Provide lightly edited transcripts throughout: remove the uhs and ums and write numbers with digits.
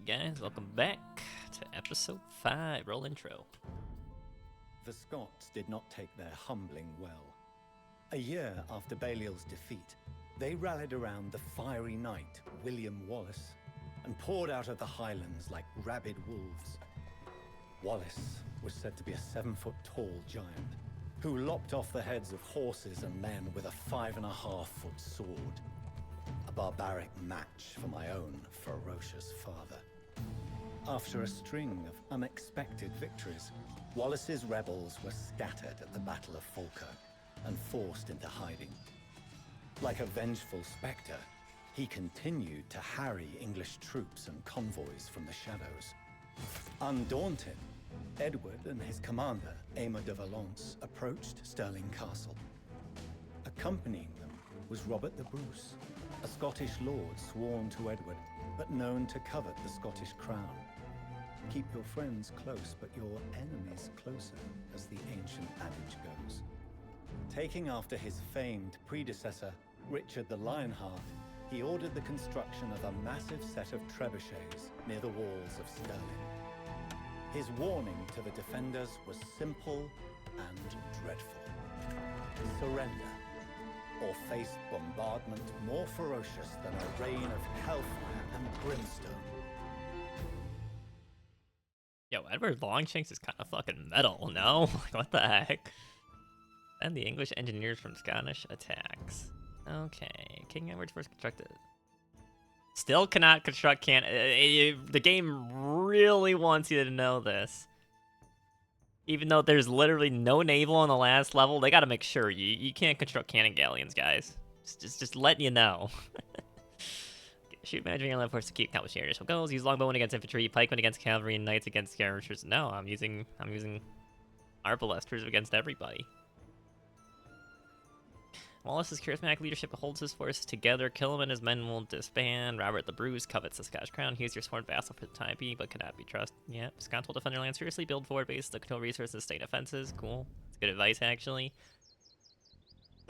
guys, welcome back to episode 5, roll intro. The Scots did not take their humbling well. A year after Baliol's defeat, they rallied around the fiery knight, William Wallace, and poured out of the highlands like rabid wolves. Wallace was said to be a 7-foot-tall giant, who lopped off the heads of horses and men with a 5.5-foot sword. A barbaric match for my own ferocious father. After a string of unexpected victories, Wallace's rebels were scattered at the Battle of Falkirk and forced into hiding. Like a vengeful spectre, he continued to harry English troops and convoys from the shadows. Undaunted, Edward and his commander, Aymer de Valence, approached Stirling Castle. Accompanying them was Robert the Bruce, a Scottish lord sworn to Edward, but known to covet the Scottish crown. Keep your friends close, but your enemies closer, as the ancient adage goes. Taking after his famed predecessor, Richard the Lionheart, he ordered the construction of a massive set of trebuchets near the walls of Stirling. His warning to the defenders was simple and dreadful. Surrender, or face bombardment more ferocious than a rain of hellfire and brimstone. Yo, Edward Longshanks is kind of fucking metal, no? Like, what the heck? And the English engineers from Scottish attacks. Okay, King Edward's first constructed. Still cannot construct the game really wants you to know this. Even though there's literally no naval on the last level, they gotta make sure you can't construct cannon galleons, guys. Just letting you know. Shoot managing your land force to keep accomplishing your initial goals. Use longbowmen against infantry, pikemen against cavalry, and knights against skirmishers. No, I'm using Arbalesters against everybody. Wallace's charismatic leadership holds his forces together. Kill him and his men will disband. Robert the Bruce covets the Scottish crown. He is your sworn vassal for the time being, but cannot be trusted. Yep. Scots will defend their land seriously, build forward bases to control resources, stay defenses. Cool. It's good advice, actually.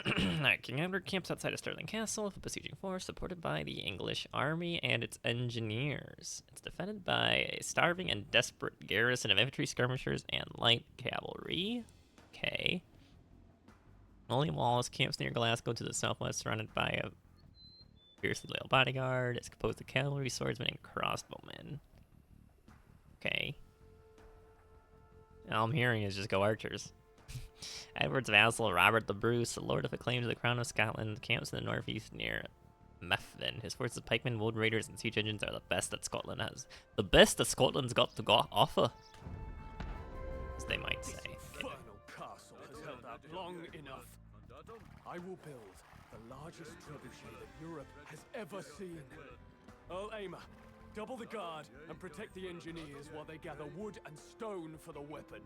Alright, King Edward camps outside of Stirling Castle with a besieging force supported by the English army and its engineers. It's defended by a starving and desperate garrison of infantry, skirmishers, and light cavalry. Okay. William Wallace camps near Glasgow to the southwest, surrounded by a fiercely loyal bodyguard. It's composed of cavalry, swordsmen, and crossbowmen. Okay. All I'm hearing is just go archers. Edward's vassal, Robert the Bruce, the lord of a claim to the crown of Scotland, camps in the northeast near Methven. His forces of pikemen, wood raiders, and siege engines are the best that Scotland has. The best that Scotland's got to offer, as they might say. Long enough. I will build the largest trebuchet that Europe has ever seen. Earl Aymer, double the guard and protect the engineers while they gather wood and stone for the weapon.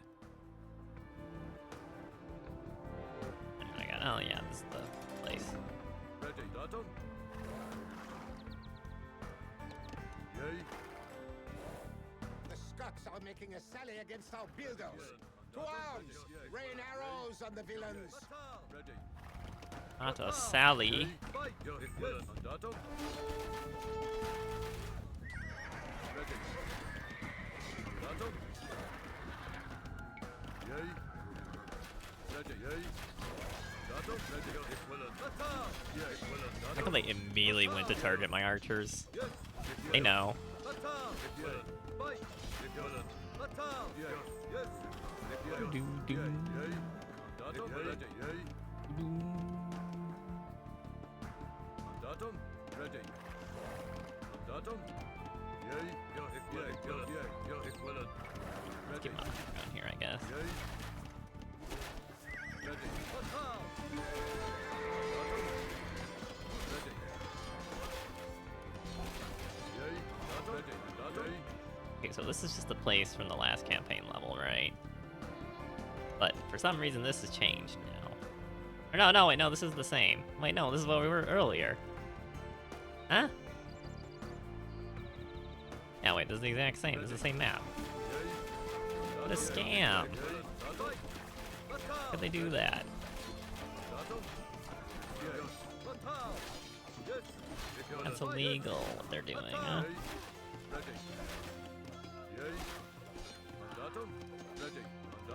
Oh my god, oh yeah, this is the place. Ready, London? Yay. The Scots are making a sally against our builders. To arms! Rain arrows on the villains! Ready. Not a Sally. Fight! London? Ready. London? Yay. Ready, yay. London? Ready. How come they immediately went to target my archers? They know. Fight! Yes. Let's keep on around here, I guess. Okay, so this is just the place from the last campaign level, right? But for some reason, this has changed now. Or no, wait, no, this is the same. Wait, no, this is what we were earlier. Huh? Yeah, wait, this is the exact same. This is the same map. What a scam. How could they do that? That's illegal, what they're doing, huh?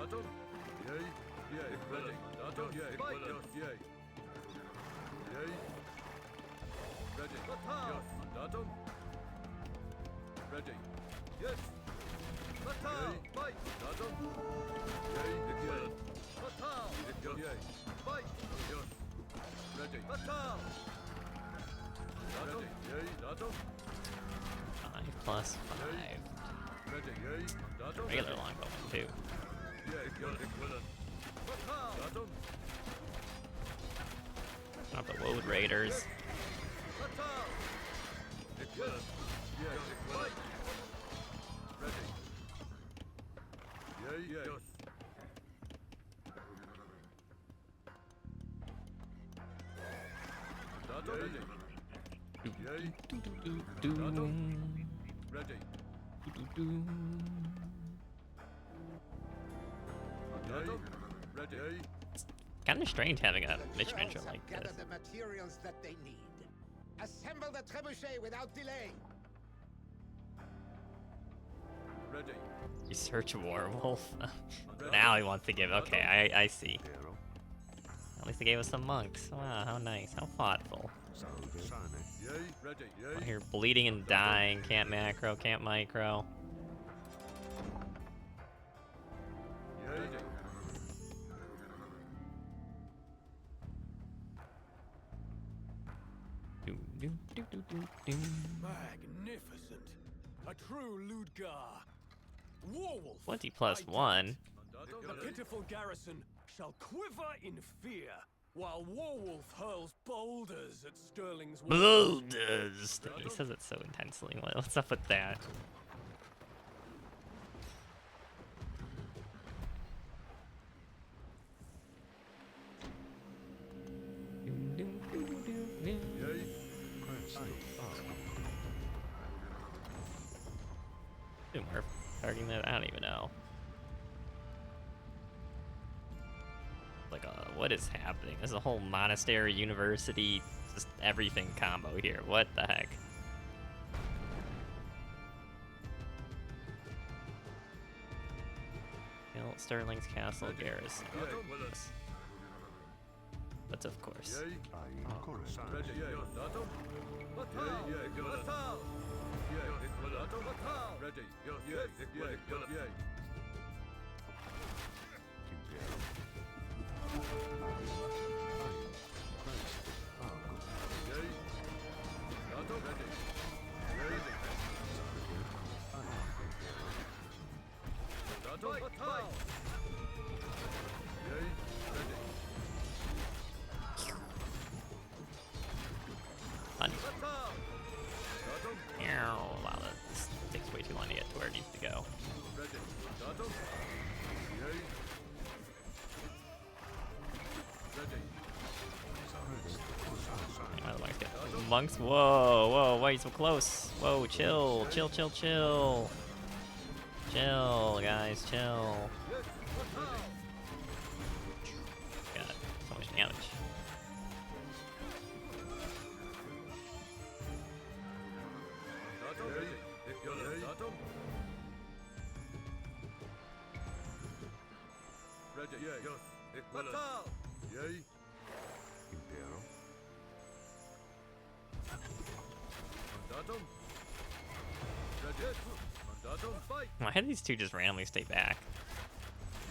Mandatum. Yea. Yea. Ready. Mandatum. Yea. Yea. Yea. Ready. Mandatum. Ready. Yes. Fatal. Fight. Mandatum. Yea. Again. Fatal. Yea. Fight. Yes. Ready. Fatal. Mandatum. Yea. Mandatum. 5 + 5. Ready. Yea. Mandatum. Regular longbowman too. Not the woad raiders. Kind of strange having a mission intro like this. Gather the materials that they need. Assemble the trebuchet without delay. Ready. Research Warwolf. Now he wants to give. Okay, I see. At least they gave us some monks. Wow, how nice, how thoughtful. Out here bleeding and dying. Can't macro, can't micro. Magnificent. A true Ludgar. Warwolf. 20 + 1. The pitiful garrison shall quiver in fear, while Warwolf hurls boulders at Sterling's walls. Boulders. He says it so intensely. What's up with that? We're targeting that. I don't even know. Like, what is happening? There's a whole monastery, university, just everything combo here. What the heck? Kill Sterling's castle garrison. Yes. But of course. Wow, this takes way too long to get to where it needs to go. Monks, whoa, why are you so close? Whoa, chill, chill, chill, chill. Chill, guys, chill. God, so much damage. Why do these two just randomly stay back?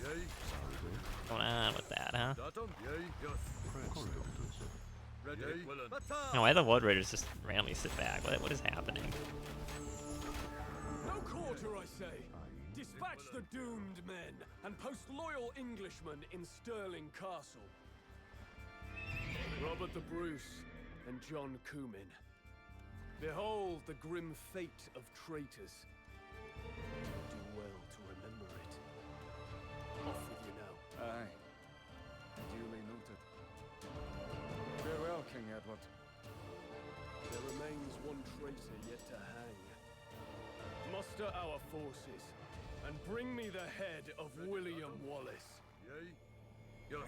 What's going on with that, huh? No, why the Wood Raiders just randomly sit back? What is happening? No quarter, I say. Dispatch the doomed men and post loyal Englishmen in Stirling Castle. Robert the Bruce and John Coomin. Behold the grim fate of traitors. Do well to remember it. Off with you now. Aye. Duly noted. Farewell, King Edward. There remains one traitor yet to hang. Muster our forces and bring me the head of William Wallace. Get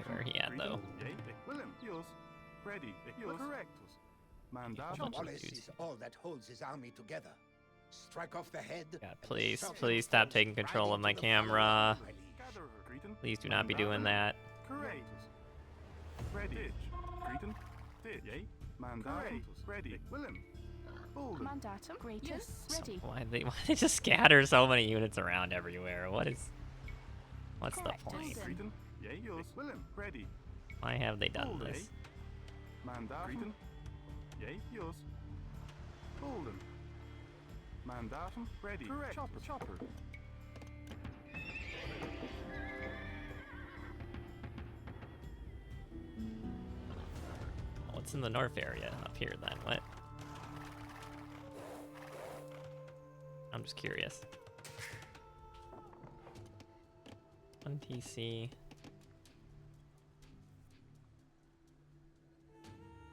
where he at, though. William, yours. Ready. Yours. Correctus. Mandatum. Wallace is all that holds his army together. Strike off the head. God, please stop taking control of my camera. Gather her, Cretan. Please do not be doing that. Correct. Ready. Cretan. Did. Yea. Mandatum. Ready. Willem. Bolden. Mandatum. Greatest. Ready. Why they just scatter so many units around everywhere? What's the Correct. point? Cretan. Yea. Yours. Willem. Ready. Why have they done Bolden. this? Mandatum. Cretan. Yea. Yours. Bolden. Mandatum. Ready. Correct. Chopper. What's in the north area up here then? What? I'm just curious. 1 TC.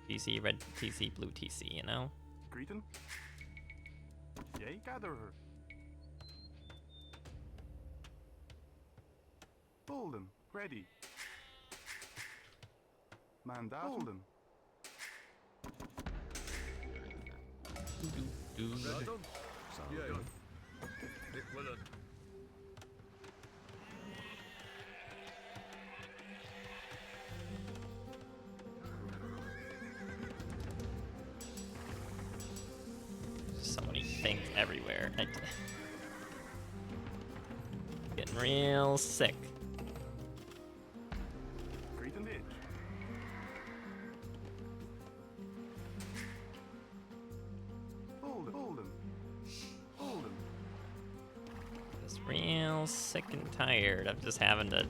TC, red TC, blue TC, you know? Cretan. Yea. Gather her. Bolden. Ready. Mandatum. Bolden. Radon. Yea. Nick Willen. So many things everywhere. Getting real sick. Cretan Ditch. Bolden. Just real sick and tired of just having to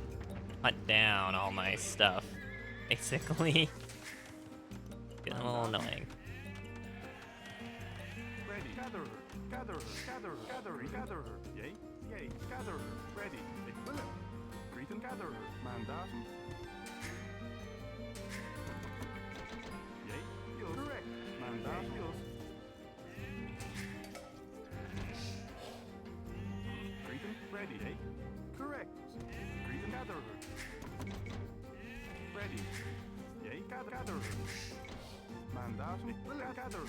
hunt down all my stuff. Basically. Getting a little annoying. Ready. Gather her. Yea. Gather her. Ready. Willem. Cretan. Gather her. Mandatum. Yea. Yours. Correct. Mandatum. Yours. Cretan. Ready. Yea. Correct. Cretan. Gather her. Ready. Yea. Gather her. Mandatum. Willem. Gather her.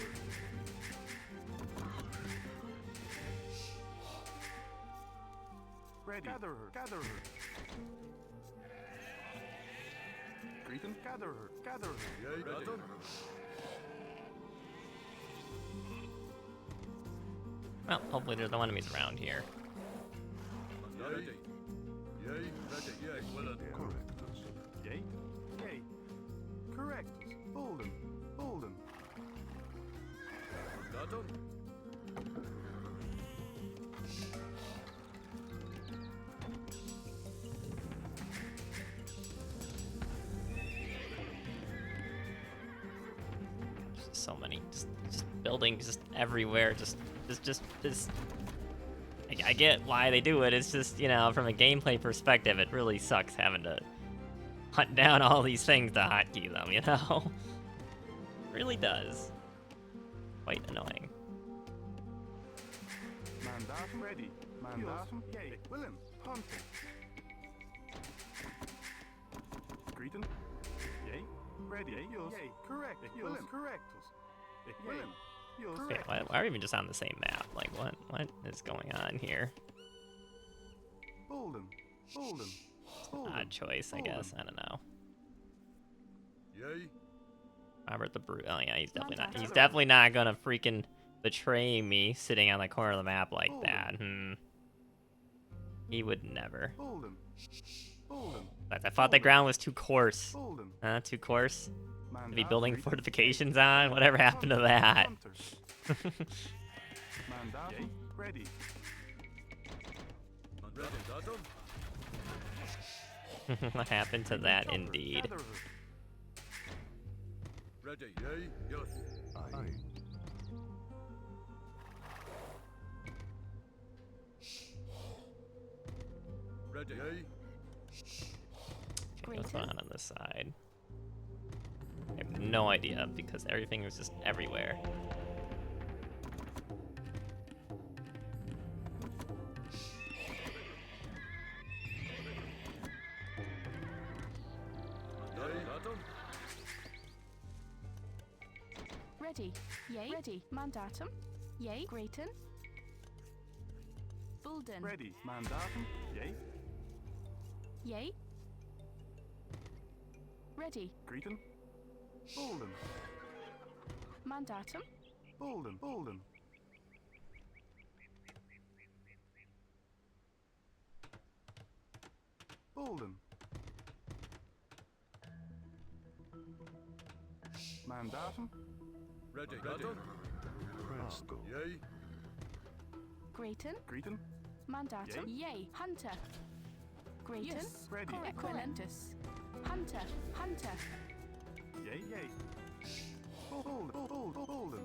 Ready. Gather her. Cretan. Gather her. Yea. Radon. Well, hopefully there's no enemies around here. Ready. Yea. Ready. Yea. Willen. Correctus. Yea. Correctus. Bolden. Radon. Just so many, just buildings just everywhere. Just. I get why they do it. It's just, you know, from a gameplay perspective, it really sucks having to hunt down all these things to hotkey them. You know, really does. Quite annoying. Mandatum. Ready. Mandatum. Yea. Willem. Hunting. Cretan. Yea. Ready. Yours. Yea. Correct. Yours. Correctus. Willem. Yours. Okay, why are we even just on the same map? Like, what is going on here? Bolden. Odd choice, I guess. I don't know. Yea. Robert the Brute. Oh yeah, he's definitely not gonna freaking betray me sitting on the corner of the map like that. He would never. Bolden. But I thought the ground was too coarse. Bolden. Too coarse? To be building fortifications on? Whatever happened to that? Mandatum. Ready. Radon. What happened to that indeed? Gather her. Ready. Yea. Yours. Aye. Ready. Yea. Okay, what's going on this side? I have no idea because everything was just everywhere. Radon. Ready. Yea. Ready. Mandatum. Yea. Greaton. Bulden. Ready. Mandatum. Yay. Yay. Ready. Greeting. Bolden. Mandatum. Bolden. Bolden. Bolden. Mandatum. Ready. Done. Presto. Yay. Grayton. Greeting. Mandatum. Yay. Hunter. Grayton. Yes. Ready. Equilentus. Hunter. Hunter. Yay, yay. Bolden.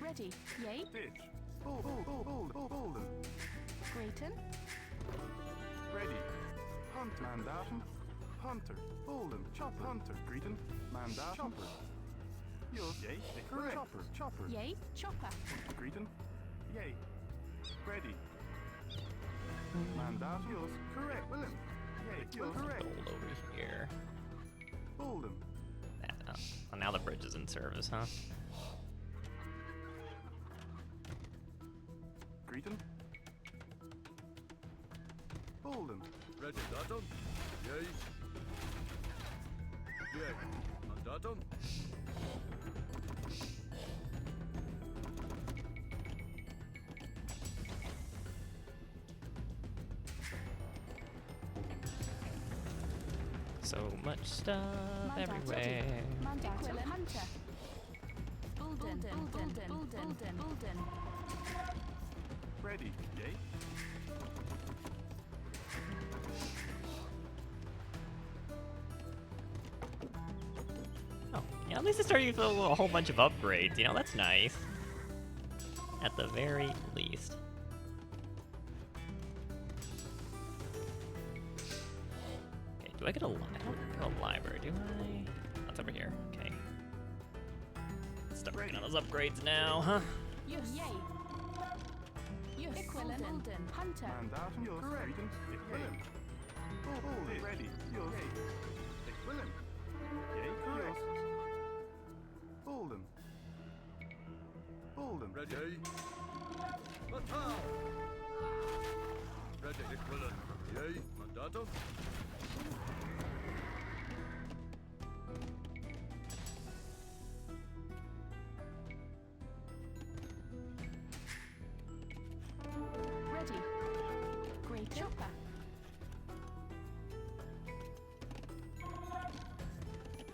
Ready. Yay. Bitch. Bolden. Grayton. Ready. Hunter. Mandatum. Hunter. Bolden. Chopper. Hunter. Greeting. Mandatum. Chopper. Yours. Yay. Correct. Chopper. Chopper. Yay. Chopper. Greeting. Yay. Ready. Mandatum. Yours. Correct. William. Yay. Yours. Correct. Gold over here. Bolden. Oh, now the bridge is in service, huh? Greeting. Bolden. Ready. Done. Yay. Yay. Mandatum. So much stuff everywhere. Mandatum. Hunter. Bulden. Bulden. Ready. Yay. Oh, yeah, at least it's starting to feel a whole bunch of upgrades. You know, that's nice. At the very least. Okay, do I get a library? Do I? That's over here. Okay. Start working on those upgrades now, huh? Yes. Yay. Yes. Bulden. Hunter. Mandatum. Yours. Greeting. William. Bolden. Ready. Yours. William. Yay. Correct. Bolden. Bolden. Ready. Attack. Ready. Equivalent. Yay. Mandatum. Ready. Great chopper.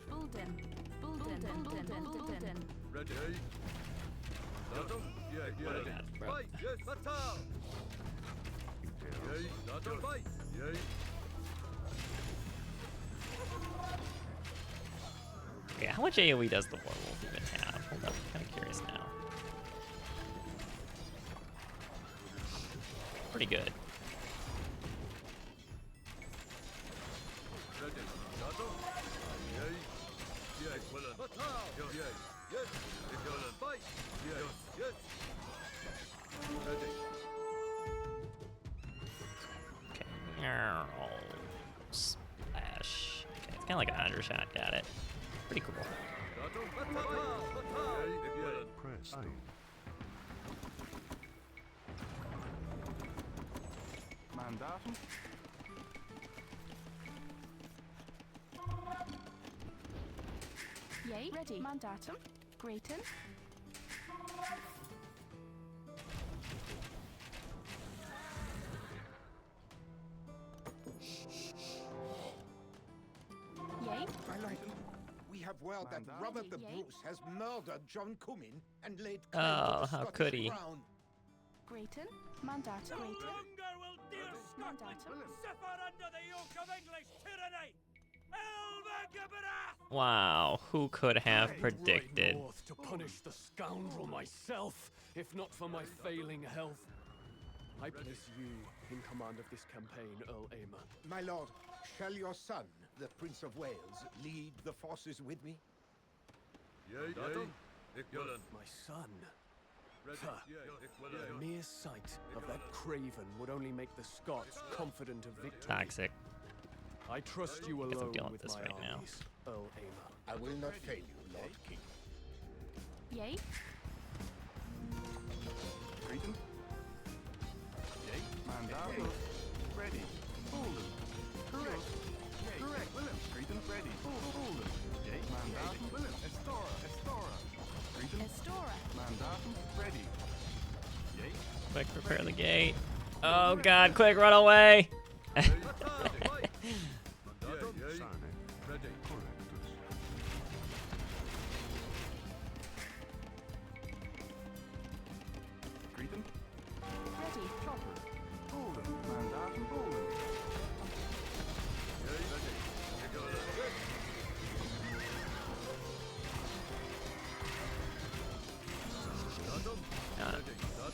Bulden. Ready. Mandatum. Yay. Ready. Fight. Yes. Attack. Yay. Mandatum. Fight. Yay. Okay, how much AoE does the Warwolf even have? Hold up, I'm kind of curious now. Pretty good. Ready. Mandatum. Yay. Yay. Equivalent. Attack. Yay. Yes. Equivalent. Fight. Yes. Yes. Ready. Okay. Oh, splash. Okay, it's kind of like a 100 shot. Got it. Pretty cool. Mandatum. Attack. Yay. Equivalent. Presto. Mandatum. Yay. Ready. Mandatum. Grayton. Yay. My lord, we have word that Mandatum. Robert the Yay. Bruce has murdered John Cumin and laid Oh, claim to the how Scottish could he? crown. Grayton. Mandatum. Grayton. Longer will dear Scotland Mandatum. suffer under the yoke of English tyranny! Elvegaberath! Wow, who could have Ride predicted? north to punish the scoundrel myself, if not for my failing health. I place you in command of this campaign, Earl Aymer. My lord, shall your son, the Prince of Wales, lead the forces with me? Yay. Mandatum. Equivalent. My son. Ready. Huh. Yay. The Equivalent. mere sight of that craven would only make the Scots confident of victory. Toxic. I trust you Guess I'm alone dealing with with this my right now. armies, Earl Aymer. I will not fail you, Lord King. Yay. Greeting. Yay. Mandatum ready. Yay. Quick, prepare the gate. Oh god, quick, run away! Mandatum Yay. sane. Ready. Correctus. Greetum. Ready. Chopper. Bolden. Mandatum Bolden. Yay. Ready.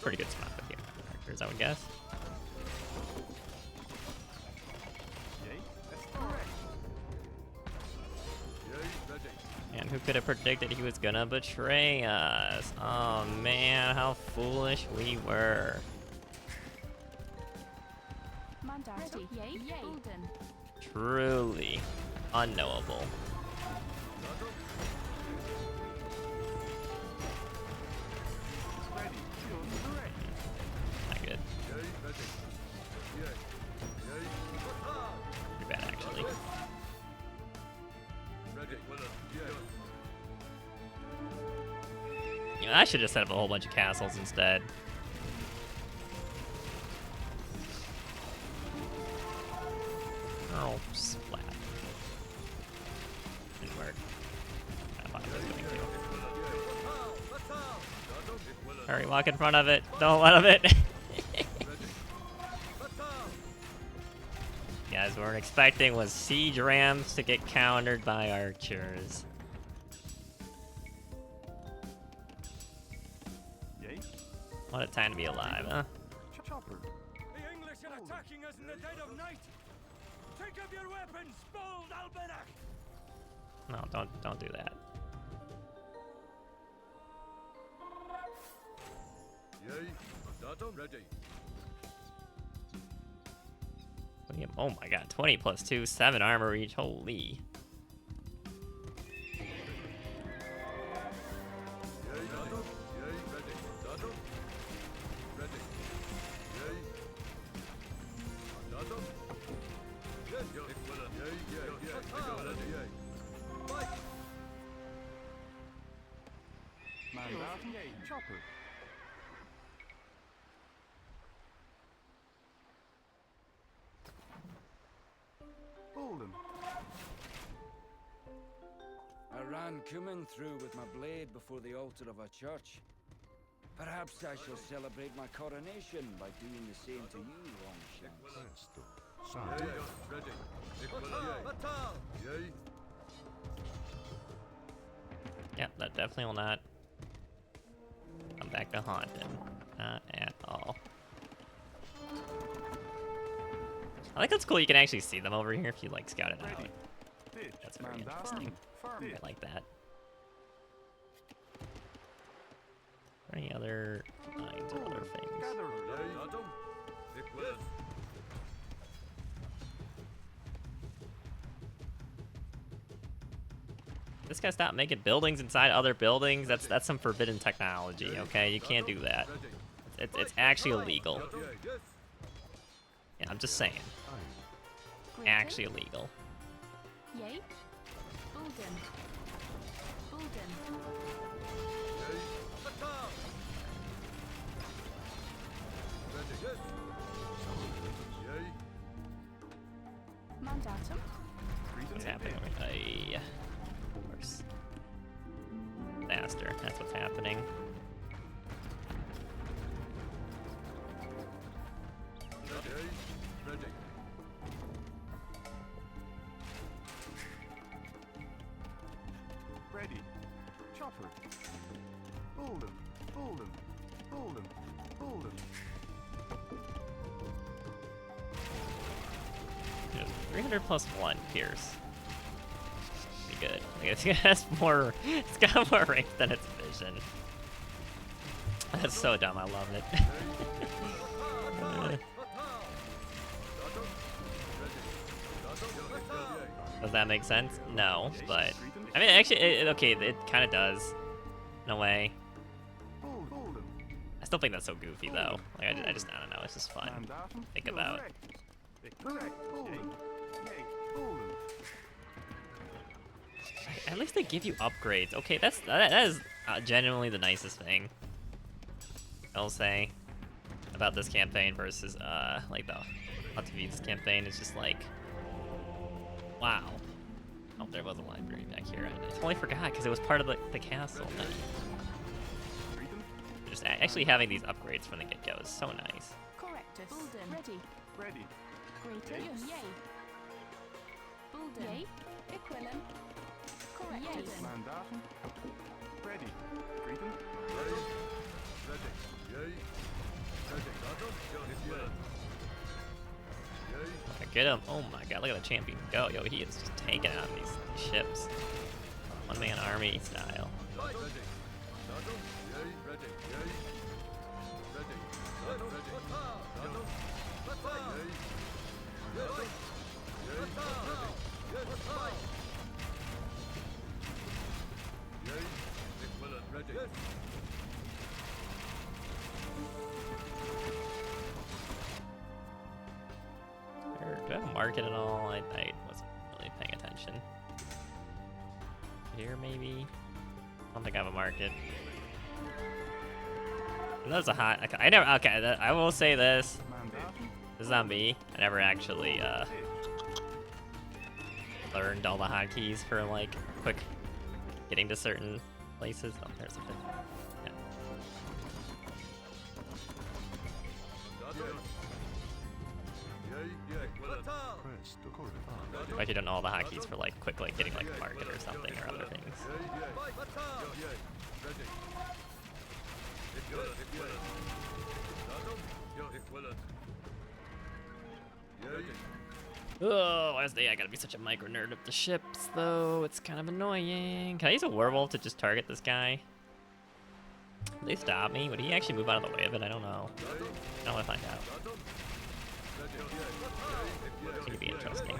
Pretty good spot with the narrators, I would guess. Yay. That's correct. Yay. Ready. And who could have predicted he was gonna betray us? Oh man, how foolish we were. Mandatum. Yay. Yay. Bolden. Truly unknowable. Ready. Yours correct. Not good. Yay. Ready. Yay. Yay. Pretty bad actually. Ready. Yay. You know, I should have set up a whole bunch of castles instead. Oh, splat. Didn't work. I thought it was going to. Hurry, walk in front of it. Don't let him it. Guys, we weren't expecting was siege rams to get countered by archers. Yay. What a time to be alive, huh? Chopper. The English are attacking us in the dead of night! Take up your weapons, bold Albenac! No, don't do that. Yay. Mandatum ready. Oh my god, 20 plus 2, 7 armor each. Holy. Yay. Mandatum. Yay. Ready. Mandatum. Ready. Yay. Mandatum. Yes. Yay. Yay. Fight. Mandatum. Yay. Chopper. Bolden. I ran coming through with my blade before the altar of a church. Perhaps I shall celebrate my coronation by doing the same to you, Longshanks. Presto. Yay. Sane. Ready. Yay. Yeah, that definitely will not come back to haunt him. Not at all. I think that's cool. You can actually see them over here if you like scout it out. Ready. Ditch. That's very Mandatum. interesting. Firm. I like that. Any other mines or other things? Gatherer. Yay. Mandatum. Yes. This guy stopped making buildings inside other buildings. That's some forbidden technology. Okay, you can't do that. It's actually illegal. Yay. Yes. Yeah, I'm just saying. Greater. Actually illegal. Yay. Bolden. Bolden. Yay. Ready. Yes. Yay. Mandatum. What's happening? Of course. Faster. That's what's happening. Yay. Ready. Ready. Chopper. Bolden. Bolden. Bolden. Bolden. Yeah, 300 plus 1 Pierce. Pretty good. It has more. It's got more range than its vision. That's so dumb. I love it. Does that make sense? No, but I mean, actually, okay, it kind of does, in a way. Bolden. I still think that's so goofy though. Like, I just, I don't know. It's just fun. Mandatum. Think You're about. correct. Correct. Bolden. Yay. Bolden. At least they give you upgrades. Okay, that is genuinely the nicest thing I'll say about this campaign versus like the Hotvi's campaign is just like, wow. Oh, there was a library back here. I totally forgot because it was part of the castle. Just actually having these upgrades from the get-go is so nice. Correctus. Bulden. Ready. Ready. Greatus. Yay. Bulden. Yay. Equilin. Correctus. Mandatum. Ready. Greeting. Ready. Yay. Ready. Equilin. Yay. Get him. Oh my god, look at the champion go. Yo, he is just taking out these ships. One-man army style. Ready. Yay. Ready. Yay. Ready. Ready. Ready. Do I have a market at all? I wasn't really paying attention. Here, maybe? I don't think I have a market. That's a hot. I never. Okay, I will say this. The zombie. I never actually learned all the hotkeys for like quick getting to certain places. Oh, there's a bit. Yeah. I actually don't know all the hotkeys for like quick like getting like a market or something or other things. Oh, I gotta be such a micro nerd of the ships, though. It's kind of annoying. Can I use a werewolf to just target this guy? Would they stop me? Would he actually move out of the way of it? I don't know. I want to find out. It could be interesting.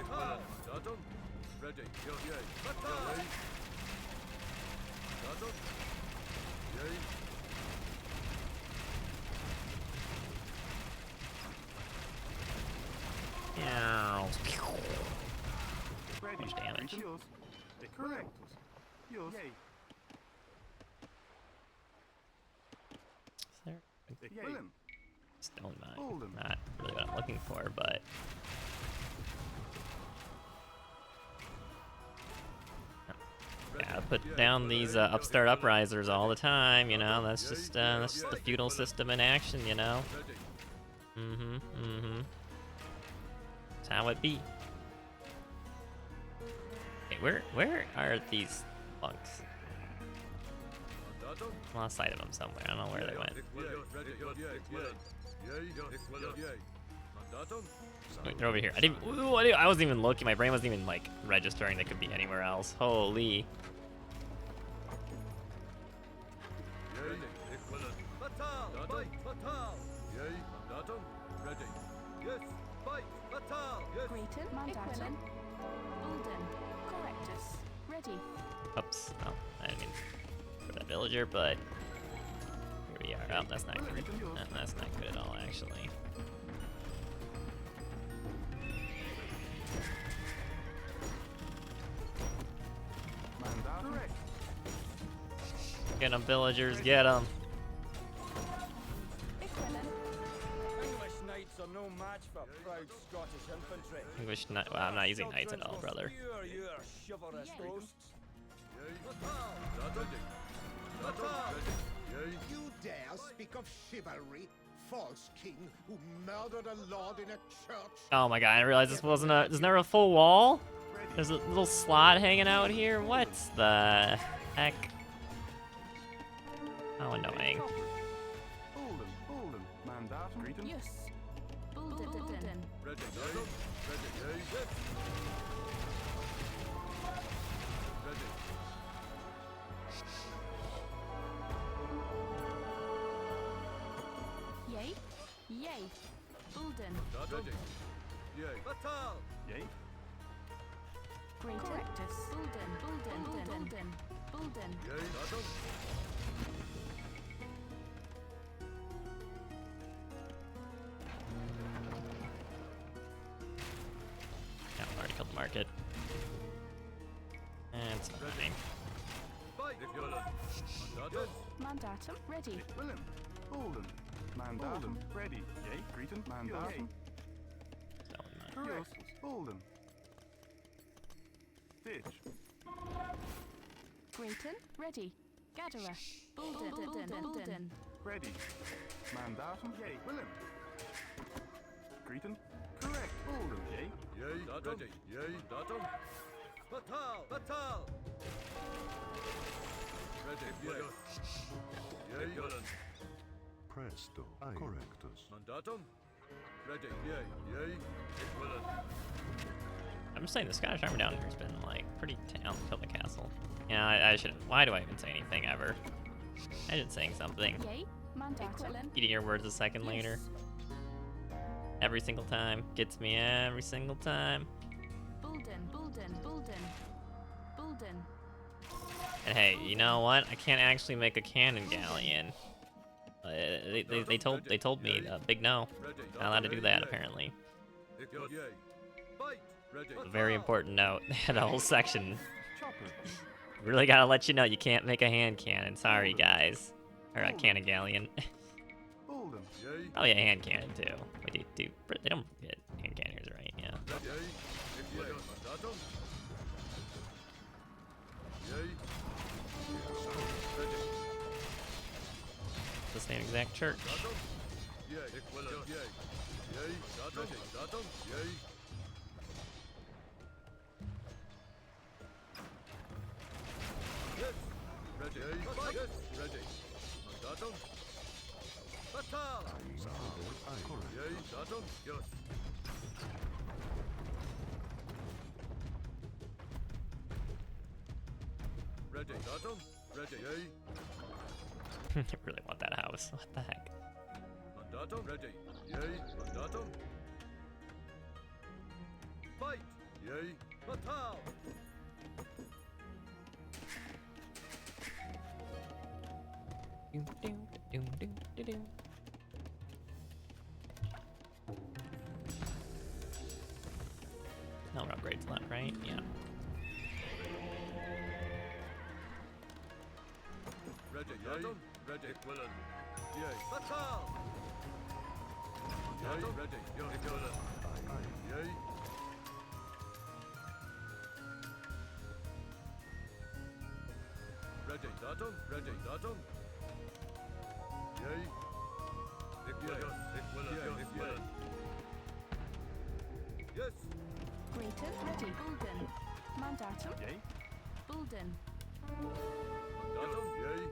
Much damage. Correct. Yours. Yay. Is there a Willem. stone mine? Hold 'em. Not really what I'm looking for, but yeah, I put down these upstart uprisers all the time. You know, that's just the feudal system in action. You know. That's how it be. Okay, where are these monks? I lost sight of them somewhere. I don't know where they went. Wait, they're over here. I wasn't even looking. My brain wasn't even like registering they could be anywhere else. Holy. Greater. Mandatum. Bulden. Correctus. Ready. Oops. Oh, I didn't mean for that villager, but here we are. Oh, that's not good. That's not good at all, actually. Get them, villagers. Get them. English knights are no match for proud Scottish infantry. English knight. Well, I'm not using knights at all, brother. You chivalrous hosts. You dare speak of chivalry, false king who murdered a lord in a church? Oh my god! I realized this wasn't a. There's never a full wall. There's a little slot hanging out here. What the heck? How annoying. Hold 'em. Mandatum. Greeting. Yes. Bulden. Yay. Yay. Bulden. Yay. Greater. Correctus. Bulden. Yeah, I already killed the market. And it's not fine. Mandatum ready. Willem. Bolden. Mandatum. Ready. Yay. Greeton. Mandatum. Correct. Bolden. Ditch. Grayton ready. Gatherer. Bulden. Ready. Mandatum. Yay. Willem. Greeton. Correct. Bolden. Yay. Yay. Ready. Yay. Datum. Batal. Batal. Ready. Yay. Yay. Presto. Correctus. Mandatum. Ready. Yay. Yay. Equivalent. I'm just saying the Scottish armor down here has been like pretty down until the castle. Yeah, I shouldn't. Why do I even say anything ever? I should saying something. Yay. Mandatum. Eating your words a second later. Every single time. Gets me every single time. Bulden. And hey, you know what? I can't actually make a cannon galleon. They told me big no. Not allowed to do that apparently. A very important note. They had a whole section. Really gotta let you know you can't make a hand cannon. Sorry guys. Or a cannon galleon. Probably a hand cannon too. Wait, they don't get hand cannons right, yeah. The same exact church. Ready, Datum. Ready, yay. I really want that house. What the heck? Mandatum. Ready, yay. Mandatum. Fight, yay. Batal. No upgrades left, right? Yeah. Ready, Datum. Ready, equivalent. Yay. Batal. Yay. Ready, equivalent. Yay. Ready, Datum. Ready, Datum. Yay. Equivalent. Equivalent. Yes. Grayton ready. Bulden. Mandatum. Yay. Bulden. Datum. Yay.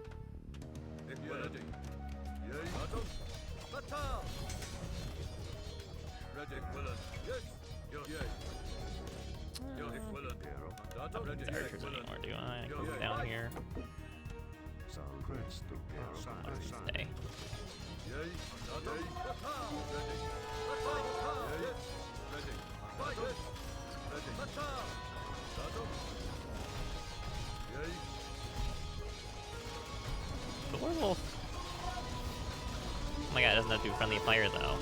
Equivalent. Yay. Datum. Batal. Ready, equivalent. Yes. Yay. Equivalent. Datum. Ready. Archers anymore, do I? Go down here. Presto. One of these days. Yay. Datum. Batal. Ready. Batal. Yes. Ready. Fight. Ready. Batal. Datum. Yay. The Warwolf. Oh my god, it doesn't have to do friendly fire though.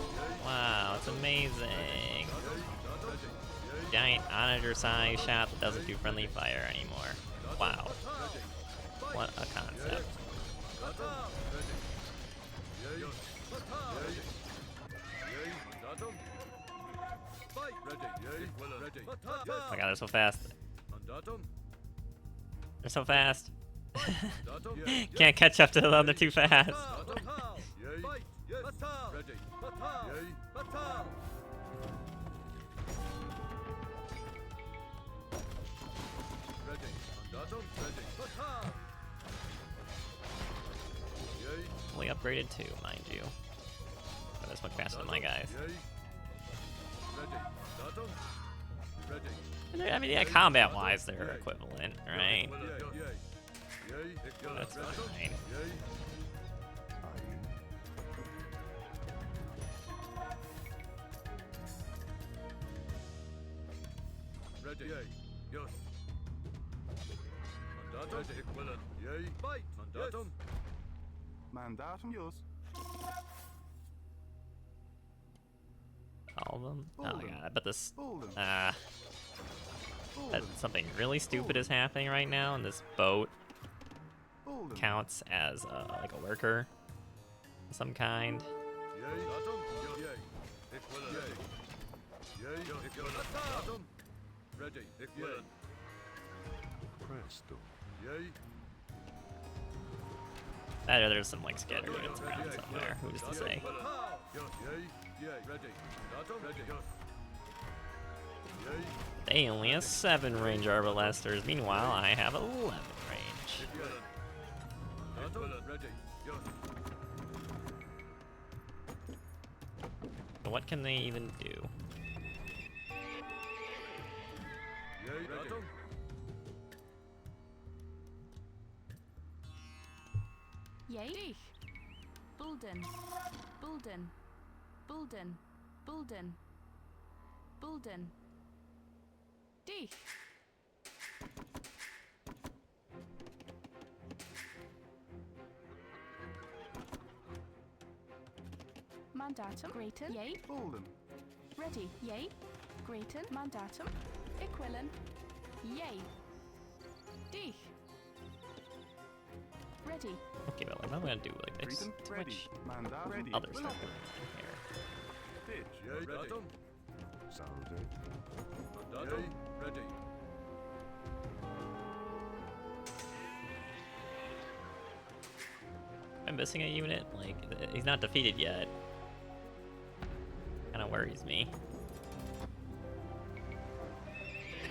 Wow, it's amazing. Giant onager size shot that doesn't do friendly fire anymore. Wow. What a concept. Oh my god, they're so fast. They're so fast. Can't catch up to them, they're too fast. Fully upgraded too, mind you. But that's much faster than my guys. I mean, yeah, combat-wise, they're equivalent, right? That's fine. Ready. Yes. Mandatum. Equivalent. Yay. Fight. Mandatum. Mandatum. Yes. All of them? Oh my god, I bet this... Bolden. that something really stupid is happening right now in this boat. counts as like a worker of some kind. Presto. I know there's some like scattered units around somewhere. Who's to say? They only have 7 range Arbalesters. Meanwhile, I have 11 range. So what can they even do? Yay. Bulden. Bulden. Bulden. Bulden. Bulden. Dich. Mandatum. Greaton. Yay. Bolden. Ready. Yay. Greaton. Mandatum. Equilin. Yay. Dich. Ready. Okay, but like, what am I gonna do? Like, there's Greeton. too Ready. much Mandat. Ready. other stuff going on here. Ditch. Salve. I'm missing a unit. Like, he's not defeated yet. Kind of worries me.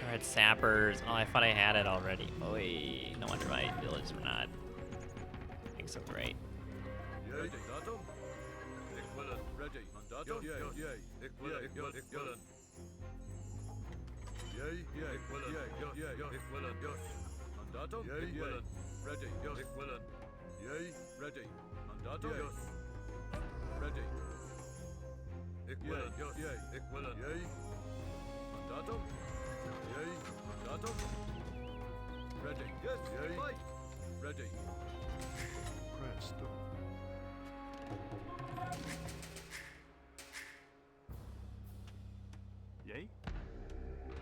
Alright, sappers. Oh, I thought I had it already. Boy, no wonder my villages were not doing so great. Presto. Yay.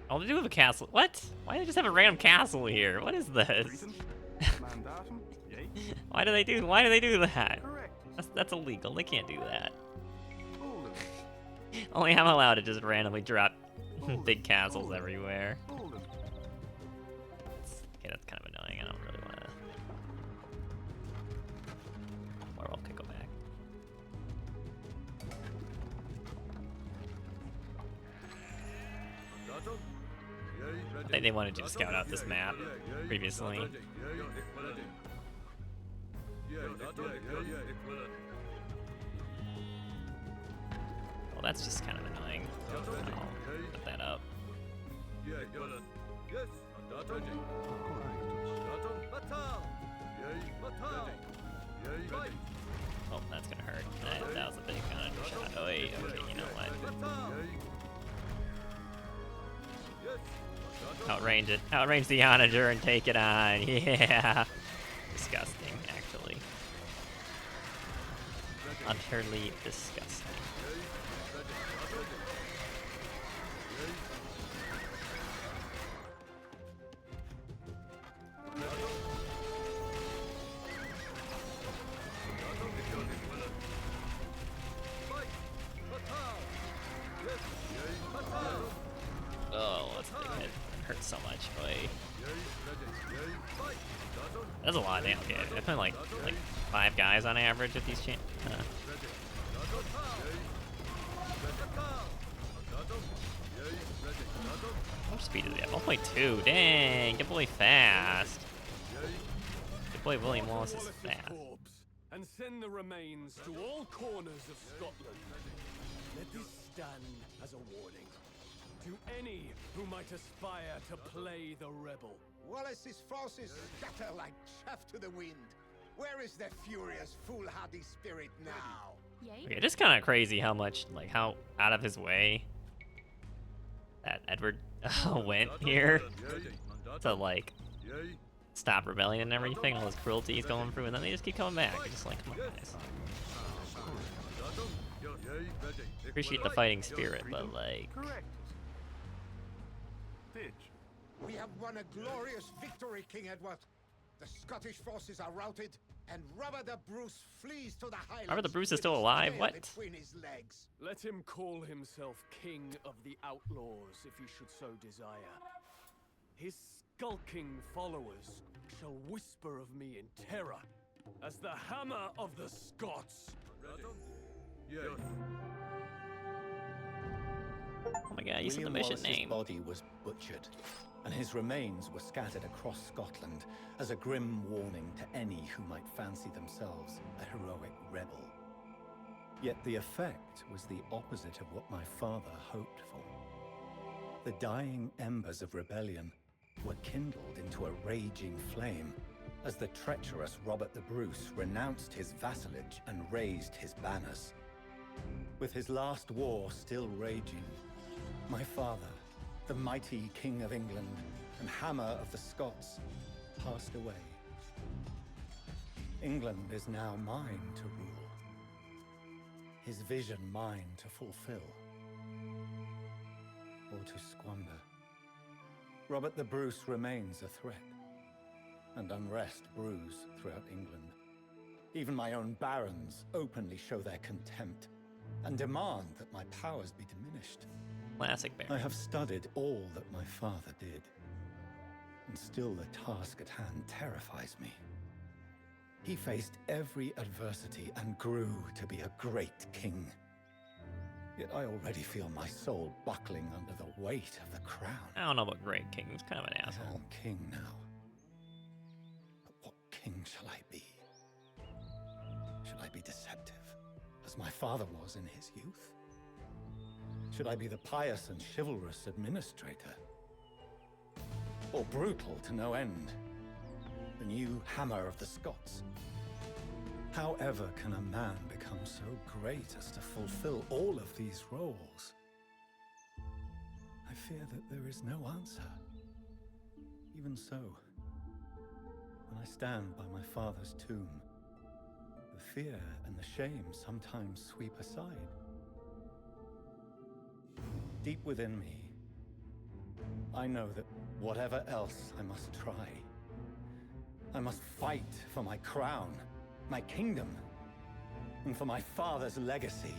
Oh, they do have a castle. What? Why do they just have a random castle here? What is this? Greeton. Mandatum. Yay. Why do they do that? Correct. That's illegal. They can't do that. Bolden. Only I'm allowed to just randomly drop big castles everywhere. Bolden. Okay, that's kind of annoying. I don't really want to. Warwolf could go back. I think they wanted you to scout out this map previously. Well, that's just kind of annoying. I'll put that up. Oh, that's gonna hurt. That was a big shot. Oh wait, okay, you know what? Outrange it. Outrange the Onager and take it on. Yeah. Disgusting, actually. Utterly disgusting. Oh, that's a big hit. It hurts so much. Boy. That's a lot of damage. Okay, I put like 5 guys on average with these How much speed does he have? 1.2. Dang, get boy fast. Get boy William Wallace is fast. And send the remains to all corners of Scotland. Let this stand as a warning to any who might aspire to play the rebel. Wallace's forces scatter like chaff to the wind. Where is their furious, foolhardy spirit now? Yay. Okay, just kind of crazy how much, like, how out of his way that Edward went here to, like, stop rebellion and everything, all this cruelty he's going through, and then they just keep coming back. You're just like, come on, guys. Appreciate the fighting spirit, but, like... Correct. Ditch. We have won a glorious victory, King Edward. The Scottish forces are routed, and Robert the Bruce flees to the Highlands. Robert the Bruce is with still his alive? tail What? between his legs. Let him call himself King of the Outlaws if he should so desire. His skulking followers shall whisper of me in terror as the Hammer of the Scots. Oh my god, you said the William mission Wallace's name. body was butchered, and his remains were scattered across Scotland as a grim warning to any who might fancy themselves a heroic rebel. Yet the effect was the opposite of what my father hoped for. The dying embers of rebellion were kindled into a raging flame as the treacherous Robert the Bruce renounced his vassalage and raised his banners. With his last war still raging, my father, the mighty King of England and Hammer of the Scots, passed away. England is now mine to rule. His vision mine to fulfill. Or to squander. Robert the Bruce remains a threat, and unrest brews throughout England. Even my own barons openly show their contempt and demand that my powers be diminished. Classic bear. I have studied all that my father did, and still the task at hand terrifies me. He faced every adversity and grew to be a great king. Yet I already feel my soul buckling under the weight of the crown. I don't know about Great King. He's kind of an I asshole. am king now. But what king shall I be? Should I be deceptive, as my father was in his youth? Should I be the pious and chivalrous administrator? Or brutal to no end? The new Hammer of the Scots? However can a man become so great as to fulfill all of these roles? I fear that there is no answer. Even so, when I stand by my father's tomb, the fear and the shame sometimes sweep aside. Deep within me, I know that whatever else I must try, I must fight for my crown, my kingdom, and for my father's legacy.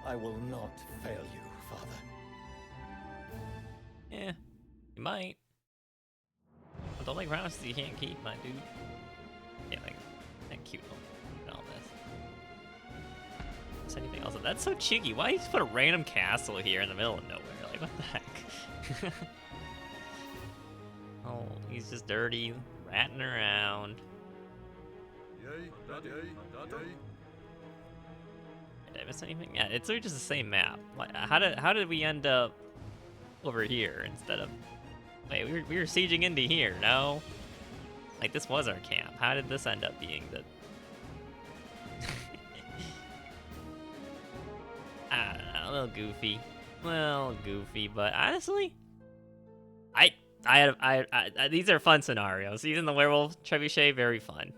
I will not fail you, father. Yeah, you might. But don't make promises you can't keep, my dude. Yeah, like, that cute and all this. Is anything else? That's so cheeky. Why you just put a random castle here in the middle of nowhere? Like, what the heck? Oh, he's just dirty, ratting around. Did I miss anything? Yeah, it's literally just the same map. Like, how did we end up over here instead of? Wait, we were sieging into here. No, like this was our camp. How did this end up being the? I don't know, a little goofy. Well, goofy, but honestly, I these are fun scenarios. Even the Werewolf Trebuchet, very fun.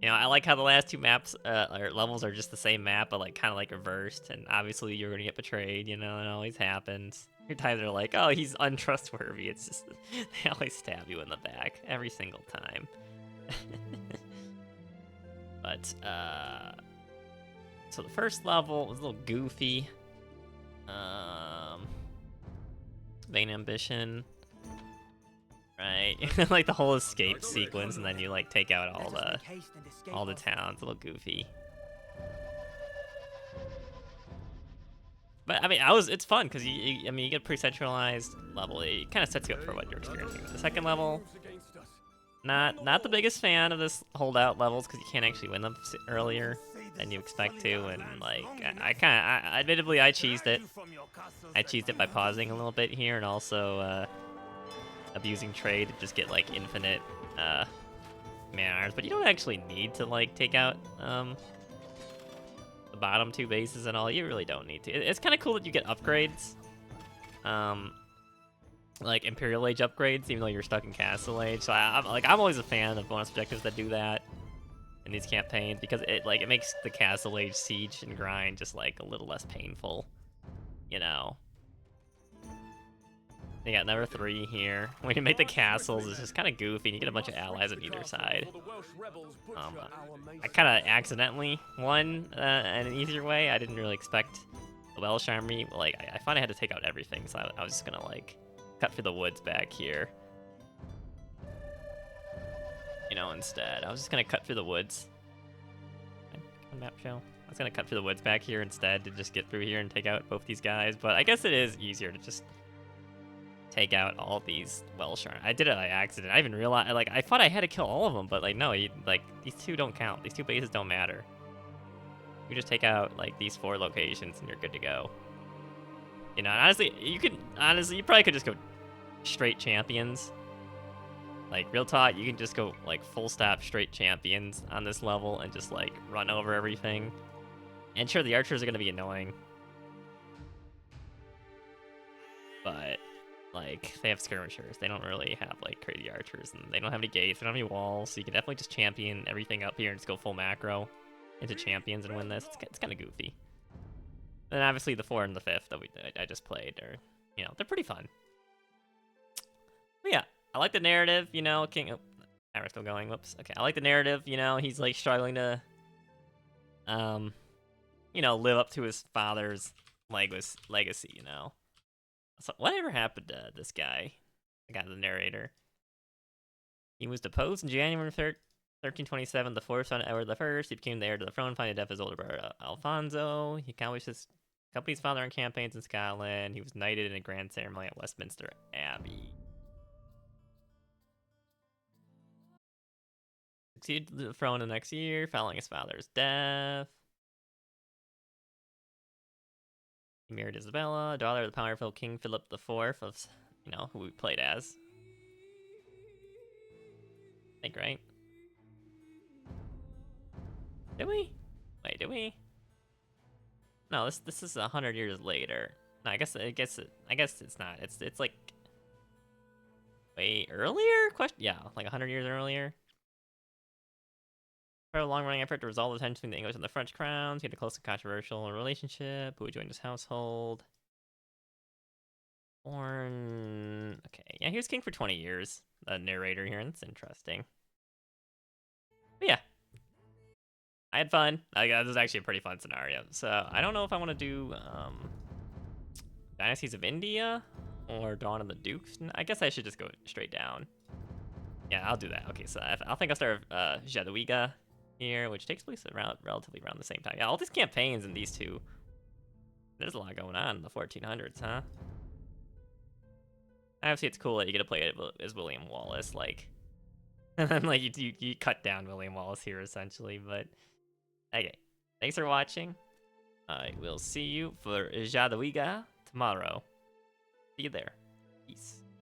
You know, I like how the last two maps or levels are just the same map, but like kind of like reversed. And obviously, you're gonna get betrayed. You know, it always happens. Your times are like, oh, he's untrustworthy. It's just they always stab you in the back every single time. But so the first level was a little goofy. Vain Ambition. Right, like the whole escape sequence, and then you like take out all the towns. A little goofy, but I mean, it's fun because you get a pre-centralized level. It kind of sets you up for what you're experiencing. The second level, not the biggest fan of this holdout levels because you can't actually win them earlier than you expect to, and like admittedly I cheesed it. I cheesed it by pausing a little bit here, and also abusing trade to just get like infinite man-hours, but you don't actually need to like take out the bottom two bases and all. You really don't need to. It's kind of cool that you get upgrades, like Imperial Age upgrades, even though you're stuck in Castle Age. So I'm always a fan of bonus objectives that do that in these campaigns because it makes the Castle Age siege and grind just like a little less painful, you know. You got number 3 here. When you make the castles, it's just kind of goofy. And you get a bunch of allies on either side. I kind of accidentally won in an easier way. I didn't really expect the Welsh army. Like, I thought I had to take out everything, so I was just gonna like cut through the woods back here. You know, instead, I was just gonna cut through the woods. Map show. I was gonna cut through the woods back here instead to just get through here and take out both these guys. But I guess it is easier to just take out all these Welsh army. I did it by accident. I even realized, like, I thought I had to kill all of them, but like, no, like, these 2 don't count. These 2 bases don't matter. You just take out like these 4 locations and you're good to go. You know, and honestly, you probably could just go straight champions. Like, real talk, you can just go like full stop straight champions on this level and just like run over everything. And sure, the archers are gonna be annoying, but like, they have skirmishers. They don't really have like crazy archers, and they don't have any gates. They don't have any walls, so you can definitely just champion everything up here and just go full macro into champions and win this. It's kind of goofy. And obviously the 4 and the 5th that I just played are, you know, they're pretty fun. But yeah, I like the narrative, you know, King... Oh, camera's still going, whoops. Okay, I like the narrative, you know, he's like struggling to, you know, live up to his father's legacy, you know. So whatever happened to this guy? I got the narrator. He was deposed in January 1327, the 4th son of Edward I. He became the heir to the throne, finding death of his older brother Alfonso. He accomplished his company's father on campaigns in Scotland. He was knighted in a grand ceremony at Westminster Abbey. Succeeded to the throne the next year, following his father's death. He married Isabella, daughter of the powerful King Philip IV of, you know, who we played as. I think, right? Did we? Wait, did we? No, this is 100 years later. No, I guess it's not. It's like way earlier? Yeah, like 100 years earlier. For a long-running effort to resolve the tension between the English and the French crowns, he had a close and controversial relationship. Who joined his household? Born... Okay, yeah, he was king for 20 years. The narrator here, and that's interesting. But yeah. I had fun. This is actually a pretty fun scenario. So, I don't know if I want to do Dynasties of India or Dawn of the Dukes. I guess I should just go straight down. Yeah, I'll do that. Okay, so I think I'll start with Jadwiga here, which takes place relatively around the same time. Yeah, all these campaigns in these 2. There's a lot going on in the 1400s, huh? Obviously, it's cool that you get to play it as William Wallace, like, and then like you cut down William Wallace here essentially. But okay, thanks for watching. I will see you for Jadwiga tomorrow. See you there. Peace.